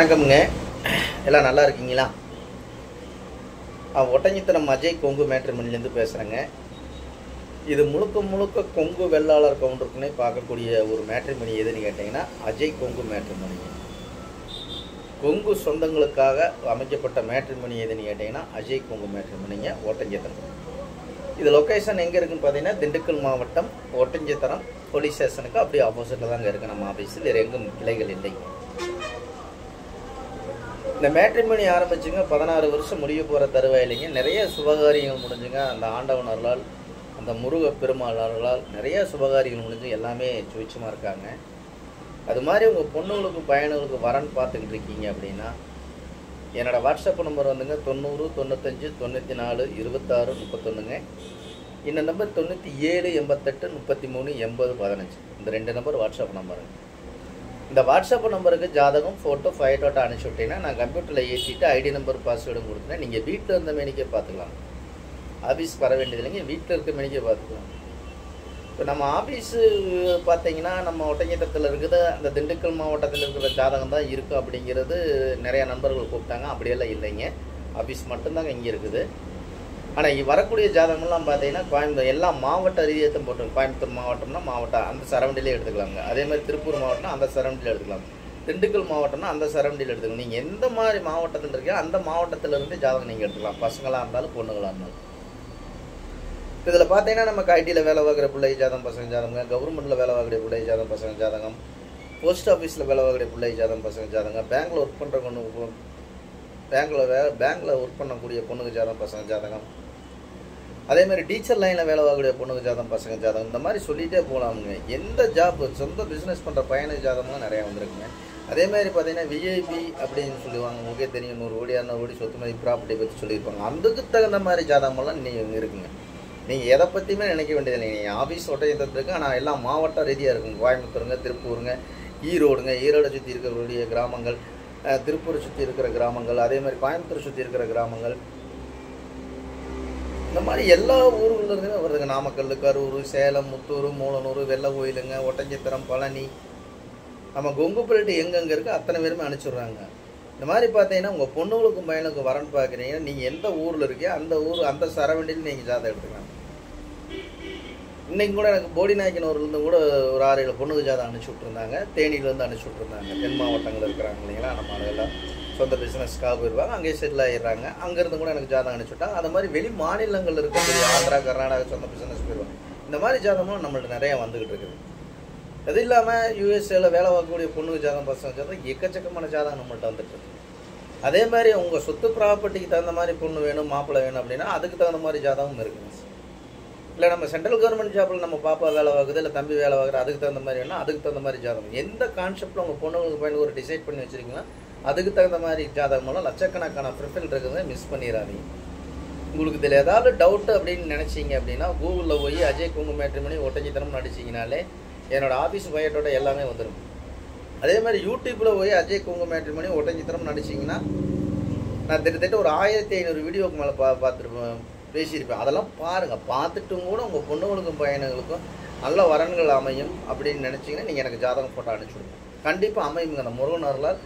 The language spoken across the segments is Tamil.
வணக்கம்ங்க. எல்லாம் நல்லா இருக்கீங்களா? ஒட்டஞ்சித்தனம் அஜய் கொங்கு மேட்ரிமோனிலேருந்து பேசுகிறேங்க. இது முழுக்க முழுக்க கொங்கு வெள்ளாளர் கவுண்டருக்குன்னே பார்க்கக்கூடிய ஒரு மேட்ரிமோனி எதுன்னு கேட்டிங்கன்னா அஜய் கொங்கு மேட்ரிமோனி. கொங்கு சொந்தங்களுக்காக அமைக்கப்பட்ட மேட்ரிமோனி எதுன்னு கேட்டிங்கன்னா அஜய் கொங்கு மேட்ரிமோனிங்க ஒட்டஞ்சித்தனம். இது லொக்கேஷன் எங்கே இருக்குன்னு பார்த்தீங்கன்னா திண்டுக்கல் மாவட்டம் ஒட்டஞ்சித்தனம் போலீஸ் ஸ்டேஷனுக்கு அப்படியே ஆப்போசிட்டில் தாங்க இருக்குது நம்ம ஆஃபீஸு. வேறு எங்கும் கிளைகள் இல்லைங்க. இந்த மேட்ரிமோனி ஆரம்பிச்சுங்க 16 வருஷம் முடிய போகிற தருவாயிலைங்க நிறைய சுபகாரியங்கள் முடிஞ்சுங்க. அந்த ஆண்டவனர்களால் அந்த முருக பெருமாளால் நிறைய சுபகாரியங்கள் முடிஞ்சு எல்லாமே சுவிச்சமாக இருக்காங்க. அது மாதிரி உங்கள் பொண்ணுங்களுக்கு பையனுங்களுக்கு வரன் பார்த்துக்கிட்டு இருக்கீங்க அப்படின்னா என்னோடய வாட்ஸ்அப் நம்பர் வந்துங்க 90 95 94 26 31ங்க. இந்த நம்பர் 97 88 33 80 15. இந்த 2 நம்பர் வாட்ஸ்அப் நம்பருங்க. இந்த வாட்ஸ்அப் நம்பருக்கு ஜாதகம் ஃபோட்டோ ஃபைட்டோட்டோ அனுப்பிச்சி விட்டீங்கன்னா நான் கம்ப்யூட்டரில் ஏற்றிட்டு ஐடி நம்பர் பாஸ்வேர்டும் கொடுத்தேன். நீங்கள் வீட்டில் இருந்த மேனிக்கே பார்த்துக்கலாம். ஆஃபீஸ் வர வேண்டியது இல்லைங்க, வீட்டில் இருக்க மேனிக்கே பார்த்துக்கலாம். இப்போ நம்ம ஆஃபீஸு பார்த்தீங்கன்னா நம்ம ஒட்டஞ்சித்தத்தில் இருக்குது, அந்த திண்டுக்கல் மாவட்டத்தில் இருக்கிற ஜாதகம் தான் இருக்குது அப்படிங்கிறது நிறையா நண்பர்கள் கூப்பிட்டாங்க. அப்படியெல்லாம் இல்லைங்க, ஆஃபீஸ் மட்டும்தாங்க இங்கே இருக்குது. ஆனால் வரக்கூடிய ஜாதகம்லாம் பார்த்தீங்கன்னா கோயம்புத்தூர் எல்லாம் மாவட்ட ரீதியாக போட்டு, கோயம்புத்தூர் மாவட்டம்னா மாவட்டம் அந்த சரௌண்டிலே எடுத்துக்கலாங்க. அதே மாதிரி திருப்பூர் மாவட்டம்னா அந்த சரௌண்டியில் எடுத்துக்கலாம். திண்டுக்கல் மாவட்டம்னா அந்த சரௌண்டியில் எடுத்துக்கலாம். நீங்கள் எந்த மாதிரி மாவட்டத்தில் இருக்கீங்க அந்த மாவட்டத்திலிருந்து ஜாதகம் நீங்கள் எடுத்துக்கலாம், பசங்களாக இருந்தாலும் பொண்ணுங்களாக இருந்தாலும். இதில் பார்த்தீங்கன்னா நமக்கு ஐடியில் வேலை பார்க்குற பிள்ளை ஜாதகம் பசங்க ஜாதகம், கவர்மெண்ட்டில் வேலை பார்க்குற பிள்ளை ஜாதகம் பசங்க ஜாதகம், போஸ்ட் ஆஃபீஸில் வேலை பார்க்குற பிள்ளை ஜாதகம் பசங்க ஜாதகம், பேங்க்கில் ஒர்க் பண்ணுற பொண்ணு, பேங்க்கில் ஒர்க் பண்ணக்கூடிய பொண்ணுக்கு ஜாதகம் பசங்க ஜாதகம், அதே மாதிரி டீச்சர் லைனில் வேலை வாங்கக்கூடிய பொண்ணுக்கு ஜாதகம் பசங்க ஜாதகம், இந்த மாதிரி சொல்லிகிட்டே போகலாமுங்க. எந்த ஜாப் சொந்த பிஸ்னஸ் பண்ணுற பையனுக்கு ஜாதகம்லாம் நிறையா வந்துருக்குங்க. அதே மாதிரி பார்த்தீங்கன்னா விஐபி அப்படின்னு சொல்லுவாங்க, உங்களுக்கே தெரியும், 100 கோடி 200 கோடி சொத்து மதிப்பு ப்ராப்பர்ட்டி பற்றி சொல்லியிருப்பாங்க. அதுக்கு தகுந்த மாதிரி ஜாதகமெல்லாம் நீங்கள் இருக்குங்க. நீங்கள் எதை பற்றியுமே நினைக்க வேண்டியதில்லை. நீங்கள் ஆஃபீஸ் ஒட்டஞ்சித்தத்துக்கு ஆனால் எல்லாம் மாவட்ட ரீதியாக இருக்குங்க. கோயம்புத்தூருங்க, திருப்பூருங்க, ஈரோடுங்க, ஈரோடை சுற்றி இருக்கக்கூடிய கிராமங்கள், திருப்பூரை சுற்றி இருக்கிற கிராமங்கள், அதே மாதிரி கோயம்புத்தூர் சுற்றி இருக்கிற கிராமங்கள், இந்த மாதிரி எல்லா ஊர்கள்லேருந்துமே வருதுங்க. நாமக்கல், கரூர், சேலம், முத்தூர், மூலனூர், வெள்ளை கோயிலுங்க, ஒட்டஞ்சித்திரம், பழனி, நம்ம கொங்குப்பள்ளிட்டு எங்கெங்கே இருக்குது அத்தனை பேருமே அனுப்பிச்சிடுறாங்க. இந்த மாதிரி பார்த்தீங்கன்னா உங்கள் பொண்ணுங்களுக்கும் பையனுக்கும் வரன் பார்க்குறீங்கன்னா நீங்கள் எந்த ஊரில் இருக்கீங்க அந்த ஊர் அந்த சரவண்டியில் நீங்கள் ஜாதகம் எடுத்துக்கலாம். இன்றைக்கி கூட எனக்கு போடிநாயக்கனூர்லேருந்து கூட ஒரு 6-7 பொண்ணுக்கு ஜாதகம் அனுப்பிச்சி விட்ருந்தாங்க. தேனியிலேருந்து அனுப்பிச்சி விட்ருந்தாங்க. தென் மாவட்டங்கள் இருக்கிறாங்க இல்லைங்களா, நம்ம அதெல்லாம் சொந்த பிஸ்னஸ்க்காக போயிடுவாங்க, அங்கேயே செட்டில் ஆகிடுறாங்க. அங்கேருந்து கூட எனக்கு ஜாதகம் அனுப்பிச்சுட்டாங்க. அது மாதிரி வெளி மாநிலங்கள் இருக்கக்கூடிய ஆந்திரா, கர்நாடகா சொந்த பிஸ்னஸ் போயிடுவாங்க. இந்த மாதிரி ஜாதகமும் நம்மள்ட்ட நிறையா வந்துக்கிட்டு இருக்குது. அது இல்லாமல் யூஎஸ்ஏல வேலை பார்க்கக்கூடிய பொண்ணுக்கு ஜாதகம் பசங்க ஜாதகம் எக்கச்சக்கமான ஜாதகம் நம்மள்ட்ட வந்துட்டு இருக்கு. அதே மாதிரி உங்கள் சொத்து ப்ராப்பர்ட்டிக்கு தகுந்த மாதிரி பொண்ணு வேணும், மாப்பிள்ளை வேணும் அப்படின்னா அதுக்கு தகுந்த மாதிரி ஜாதகம் இருக்குங்க. இல்லை நம்ம சென்ட்ரல் கவர்மெண்ட் ஜாப்பில் நம்ம பாப்பா வேலை பார்க்குது, இல்லை தம்பி வேலை பார்க்குறது, அதுக்கு தகுந்த மாதிரி வேணும், அதுக்கு தகுந்த மாதிரி ஜாதகம். எந்த கான்செப்டில் உங்கள் பொண்ணுங்களுக்கு பையனுக்கு ஒரு டிசைட் பண்ணி வச்சுருக்கீங்கன்னா அதுக்கு தகுந்த மாதிரி ஜாதகமெல்லாம் லட்சக்கணக்கான ப்ரிஃபரல் இருக்குது, மிஸ் பண்ணிடாதீங்க. உங்களுக்கு இதில் ஏதாவது டவுட்டு அப்படின்னு நினச்சிங்க அப்படின்னா கூகுளில் போய் அஜய் கொங்கு மேட்ரிமோனி ஒட்டஞ்சித்தனம் நடிச்சிங்கனாலே என்னோடய ஆஃபீஸ் பையட்டோட எல்லாமே வந்துடும். அதே மாதிரி யூடியூப்பில் போய் அஜய் கொங்கு மேட்ரிமோனி ஒட்டஞ்சித்தனம் நடிச்சிங்கன்னா நான் கிட்டத்தட்ட ஒரு 1500 வீடியோக்கு மேலே பார்த்துருப்பேன், பேசியிருப்பேன். அதெல்லாம் பாருங்கள். பார்த்துட்டும் கூட உங்கள் பொண்ணுங்களுக்கும் பையனுங்களுக்கும் நல்ல வரன்கள் அமையும் அப்படின்னு நினச்சிங்கன்னா நீங்கள் எனக்கு ஜாதகம் போட்டோ அனுப்பிச்சுடுங்க. கண்டிப்பாக அமையுங்க. அந்த முருகனர்களால்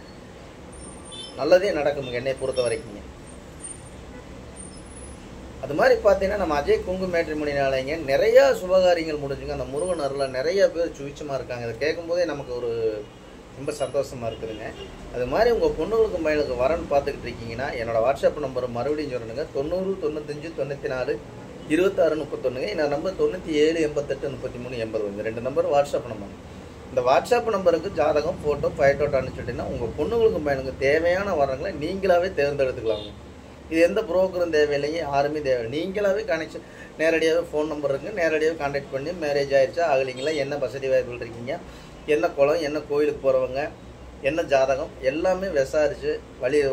நல்லதே நடக்குங்க என்னை பொறுத்த வரைக்குங்க. அது மாதிரி பார்த்தீங்கன்னா நம்ம அஜய் கொங்கு மேட்ரிமோனினாலேங்க நிறையா சுபகாரியங்கள் முடிஞ்சுங்க. அந்த முருகனரில் நிறைய பேர் சுவிச்சமாக இருக்காங்க. இதை கேட்கும்போதே நமக்கு ஒரு ரொம்ப சந்தோஷமாக இருக்குதுங்க. அது மாதிரி உங்கள் பொண்ணுங்களுக்கும் பையனுக்கு வரன் பார்த்துக்கிட்டு இருக்கீங்கன்னா என்னோடய வாட்ஸ்அப் நம்பர் மறுபடியும் சொல்லணுங்க, 90 95 94 26 31ங்க. இந்த நம்பர் 97 88 33 80. இந்த 2 நம்பர் வாட்ஸ்அப் நம்பர். இந்த வாட்ஸ்அப் நம்பருக்கு ஜாதகம் ஃபோட்டோ ஃபைட்டோட்டோ அனுப்பிச்சுட்டிங்கன்னா உங்கள் பொண்ணுங்களுக்கும் பையனுக்கு தேவையான வரங்களை நீங்களாகவே தேர்ந்தெடுத்துக்கலாங்க. இது எந்த புரோக்கரும் தேவையில்லைங்க, யாருமே தேவை. நீங்களாகவே கனெக்ஷன் நேரடியாகவே ஃபோன் நம்பர் இருக்குங்க, நேரடியாக கான்டாக்ட் பண்ணி மேரேஜ் ஆகிடுச்சா ஆகலைங்களா, என்ன வசதி வாய்ப்புகள் இருக்கீங்க, என்ன குளம், என்ன கோயிலுக்கு போகிறவங்க, என்ன ஜாதகம் எல்லாமே விசாரித்து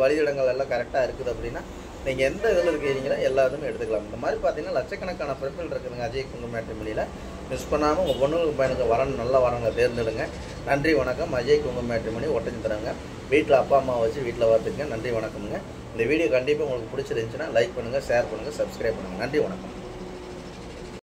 வழியிடங்கள் எல்லாம் கரெக்டாக இருக்குது அப்படின்னா நீங்கள் எந்த இதில் இருக்கிறீங்களோ எல்லாத்துமே எடுத்துக்கலாம். இந்த மாதிரி பார்த்தீங்கன்னா லட்சக்கணக்கான ப்ரிஃபரல் இருக்குதுங்க அஜய் கொங்கு மேட்ரிமோனியில். மிஸ் பண்ணாமல் உங்கள் பொண்ணுங்களுக்கு பையனுக்கு வரன் நல்ல வரங்களை தேர்ந்தெடுங்க. நன்றி வணக்கம். அஜய் கொங்கு மேட்ரிமோனி ஒட்டஞ்சித்தனங்க. வீட்டில் அப்பா அம்மா வச்சு வீட்டில் பார்த்துக்குங்க. நன்றி வணக்கமுங்க. இந்த வீடியோ கண்டிப்பாக உங்களுக்கு பிடிச்சிருந்துச்சுன்னா லைக் பண்ணுங்கள், ஷேர் பண்ணுங்கள், சப்ஸ்கிரைப் பண்ணுங்கள். நன்றி வணக்கம்.